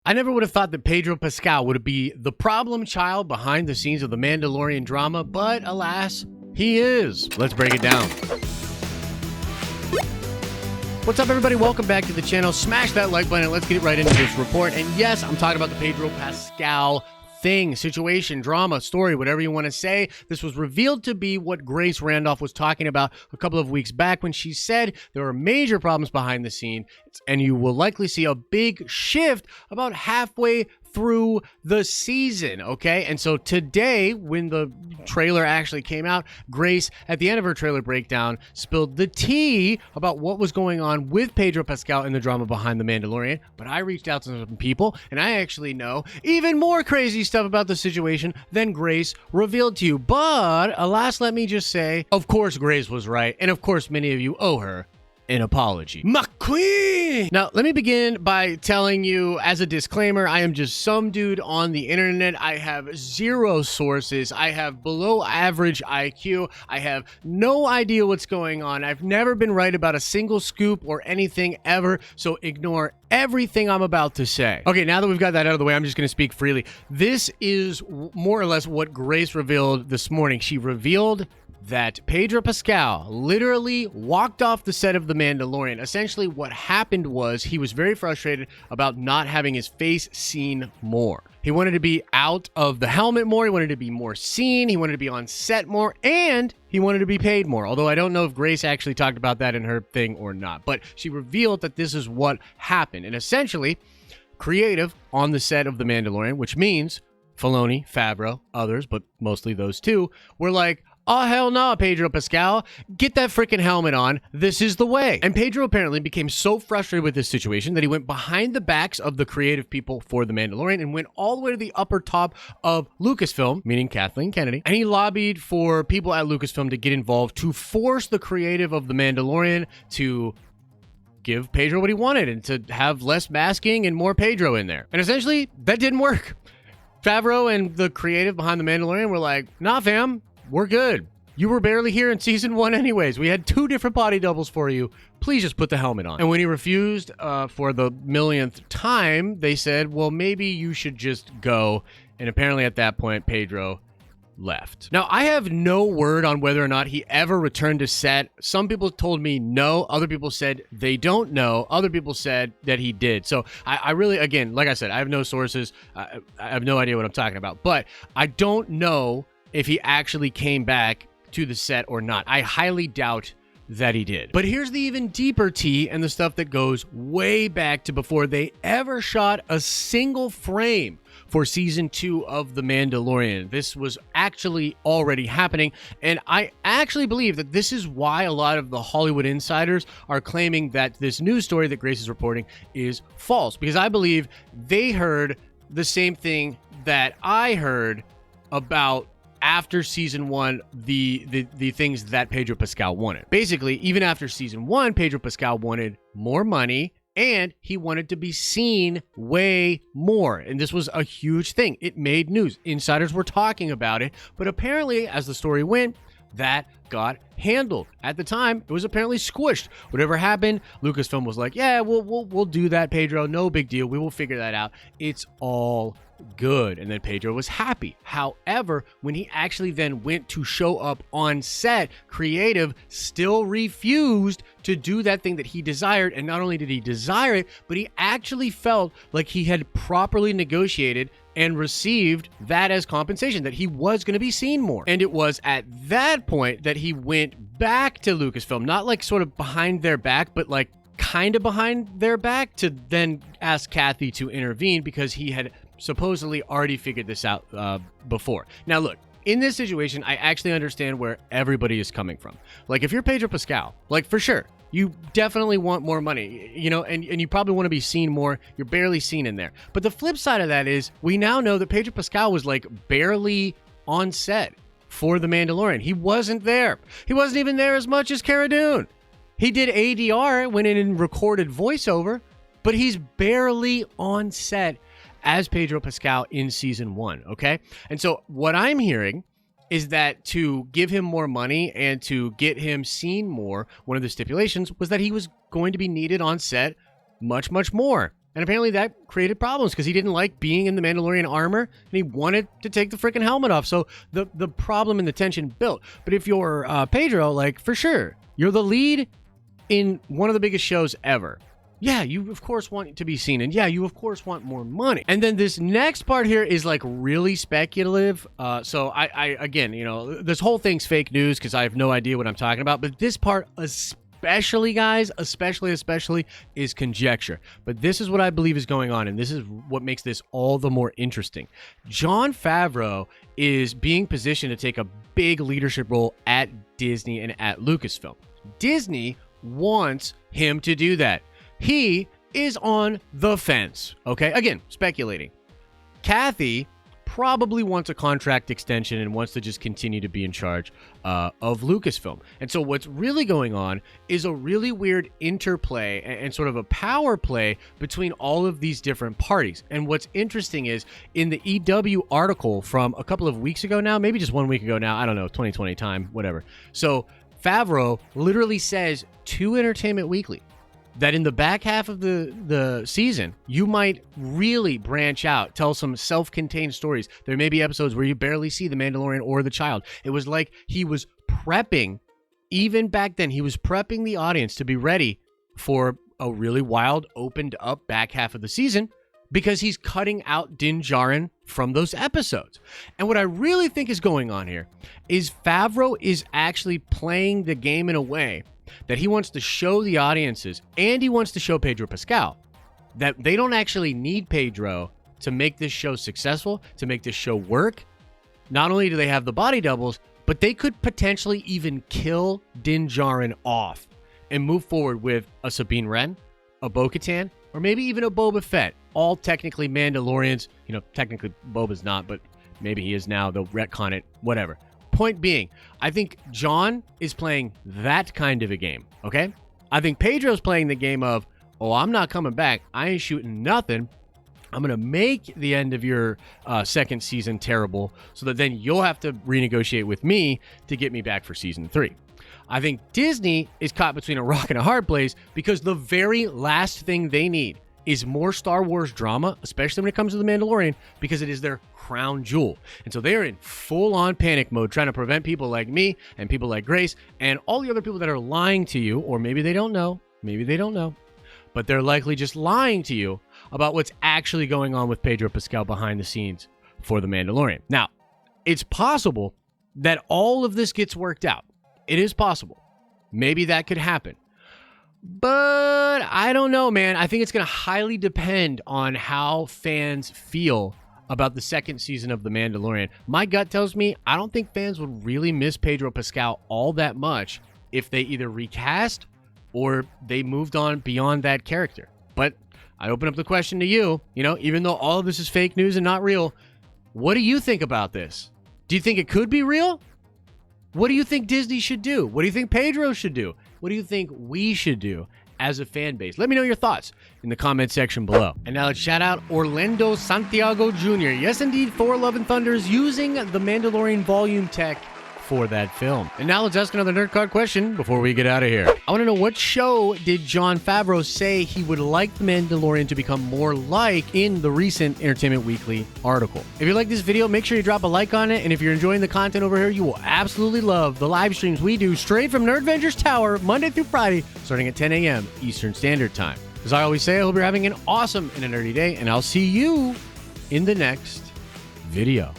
I never would have thought that Pedro Pascal would be the problem child behind the scenes of the Mandalorian drama, but alas, he is. Let's break it down. What's up, everybody? Welcome back to the channel. Smash that like button and let's get right into this report. And yes, I'm talking about the Pedro Pascal thing, situation, drama, story, whatever you want to say. This was revealed to be what Grace Randolph was talking about a couple of weeks back when she said there are major problems behind the scene, and you will likely see a big shift about halfway through the season, okay? And so today, when the trailer actually came out, Grace, at the end of her trailer breakdown, spilled the tea about what was going on with Pedro Pascal and the drama behind The Mandalorian. But I reached out to some people, and I actually know even more crazy stuff about the situation than Grace revealed to you. But alas, let me just say, of course Grace was right, and of course many of you owe her an apology. McQueen! Now, let me begin by telling you, as a disclaimer, I am just some dude on the internet. I have zero sources. I have below average IQ. I have no idea what's going on. I've never been right about a single scoop or anything ever, so ignore everything I'm about to say. Okay, now that we've got that out of the way, I'm just going to speak freely. This is more or less what Grace revealed this morning. She revealed that Pedro Pascal literally walked off the set of The Mandalorian. Essentially, what happened was he was very frustrated about not having his face seen more. He wanted to be out of the helmet more. He wanted to be more seen. He wanted to be on set more, and he wanted to be paid more. Although I don't know if Grace actually talked about that in her thing or not, but she revealed that this is what happened. And essentially, creative on the set of The Mandalorian, which means Filoni, Favreau, others, but mostly those two, were like, oh, hell no, Pedro Pascal. Get that freaking helmet on. This is the way. And Pedro apparently became so frustrated with this situation that he went behind the backs of the creative people for The Mandalorian and went all the way to the upper top of Lucasfilm, meaning Kathleen Kennedy, and he lobbied for people at Lucasfilm to get involved to force the creative of The Mandalorian to give Pedro what he wanted and to have less masking and more Pedro in there. And essentially, that didn't work. Favreau and the creative behind The Mandalorian were like, nah, fam. We're good. You were barely here in season 1 anyways. We had 2 different body doubles for you. Please just put the helmet on. And when he refused for the millionth time, they said, well, maybe you should just go. And apparently at that point, Pedro left. Now, I have no word on whether or not he ever returned to set. Some people told me no. Other people said they don't know. Other people said that he did. So I really, again, like I said, I have no sources. I have no idea what I'm talking about. But I don't know if he actually came back to the set or not. I highly doubt that he did. But here's the even deeper tea and the stuff that goes way back to before they ever shot a single frame for season 2 of The Mandalorian. This was actually already happening, and I actually believe that this is why a lot of the Hollywood insiders are claiming that this news story that Grace is reporting is false, because I believe they heard the same thing that I heard about after season 1, the things that Pedro Pascal wanted. Basically, even after season 1, Pedro Pascal wanted more money and he wanted to be seen way more. And this was a huge thing. It made news. Insiders were talking about it, but apparently, as the story went, that got handled. At the time, it was apparently squished. Whatever happened, Lucasfilm was like, yeah, we'll do that, Pedro. No big deal. We will figure that out. It's all good. And then Pedro was happy. However, when he actually then went to show up on set, creative still refused to do that thing that he desired. And not only did he desire it, but he actually felt like he had properly negotiated and received that as compensation, that he was going to be seen more. And it was at that point that he went back to Lucasfilm, not like sort of behind their back, but like kind of behind their back, to then ask Kathy to intervene because he had supposedly already figured this out before. Now, look, in this situation, I actually understand where everybody is coming from. Like, if you're Pedro Pascal, like, for sure, you definitely want more money, you know, and you probably want to be seen more. You're barely seen in there. But the flip side of that is we now know that Pedro Pascal was like barely on set for The Mandalorian. He wasn't there. He wasn't even there as much as Cara Dune. He did ADR, went in and recorded voiceover, but he's barely on set as Pedro Pascal in season 1, okay? And so what I'm hearing is that to give him more money and to get him seen more, one of the stipulations was that he was going to be needed on set much, much more. And apparently that created problems because he didn't like being in the Mandalorian armor and he wanted to take the freaking helmet off. So the problem and the tension built. But if you're Pedro, like, for sure, you're the lead in one of the biggest shows ever. Yeah, you of course want to be seen, and yeah, you of course want more money. And then this next part here is like really speculative. So I again, you know, this whole thing's fake news because I have no idea what I'm talking about. But this part especially, guys, especially is conjecture. But this is what I believe is going on, and this is what makes this all the more interesting. Jon Favreau is being positioned to take a big leadership role at Disney and at Lucasfilm. Disney wants him to do that. He is on the fence, okay? Again, speculating. Kathy probably wants a contract extension and wants to just continue to be in charge of Lucasfilm. And so what's really going on is a really weird interplay and sort of a power play between all of these different parties. And what's interesting is in the EW article from a couple of weeks ago now, maybe just 1 week ago now, I don't know, 2020 time, whatever. So Favreau literally says to Entertainment Weekly that in the back half of the season, you might really branch out, tell some self-contained stories. There may be episodes where you barely see the Mandalorian or the child. It was like he was prepping, even back then, he was prepping the audience to be ready for a really wild, opened up back half of the season because he's cutting out Din Djarin from those episodes. And what I really think is going on here is Favreau is actually playing the game in a way that he wants to show the audiences, and he wants to show Pedro Pascal, that they don't actually need Pedro to make this show successful, to make this show work. Not only do they have the body doubles, but they could potentially even kill Din Djarin off and move forward with a Sabine Wren, a Bo-Katan, or maybe even a Boba Fett. All technically Mandalorians. You know, technically Boba's not, but maybe he is now. They'll retcon it, whatever. Point being, I think Jon is playing that kind of a game, okay? I think Pedro's playing the game of, oh, I'm not coming back. I ain't shooting nothing. I'm going to make the end of your second season terrible so that then you'll have to renegotiate with me to get me back for season 3. I think Disney is caught between a rock and a hard place because the very last thing they need is more Star Wars drama, especially when it comes to The Mandalorian, because it is their crown jewel. And so they're in full-on panic mode, trying to prevent people like me and people like Grace and all the other people that are lying to you, or maybe they don't know, but they're likely just lying to you about what's actually going on with Pedro Pascal behind the scenes for The Mandalorian. Now, it's possible that all of this gets worked out. It is possible. Maybe that could happen. But I don't know, man. I think it's going to highly depend on how fans feel about the second season of The Mandalorian. My gut tells me I don't think fans would really miss Pedro Pascal all that much if they either recast or they moved on beyond that character. But I open up the question to you, you know, even though all of this is fake news and not real, what do you think about this? Do you think it could be real? What do you think Disney should do? What do you think Pedro should do? What do you think we should do as a fan base? Let me know your thoughts in the comment section below. And now let's shout out Orlando Santiago Jr. Yes, indeed, Thor Love and Thunder is using the Mandalorian volume tech for that film. And now let's ask another nerd card question before we get out of here. I want to know, what show did Jon Favreau say he would like The Mandalorian to become more like in the recent Entertainment Weekly article? If you like this video, make sure you drop a like on it. And if you're enjoying the content over here, you will absolutely love the live streams we do straight from Nerd Vengers Tower, Monday through Friday, starting at 10 a.m. Eastern Standard Time. As I always say, I hope you're having an awesome and a nerdy day, and I'll see you in the next video.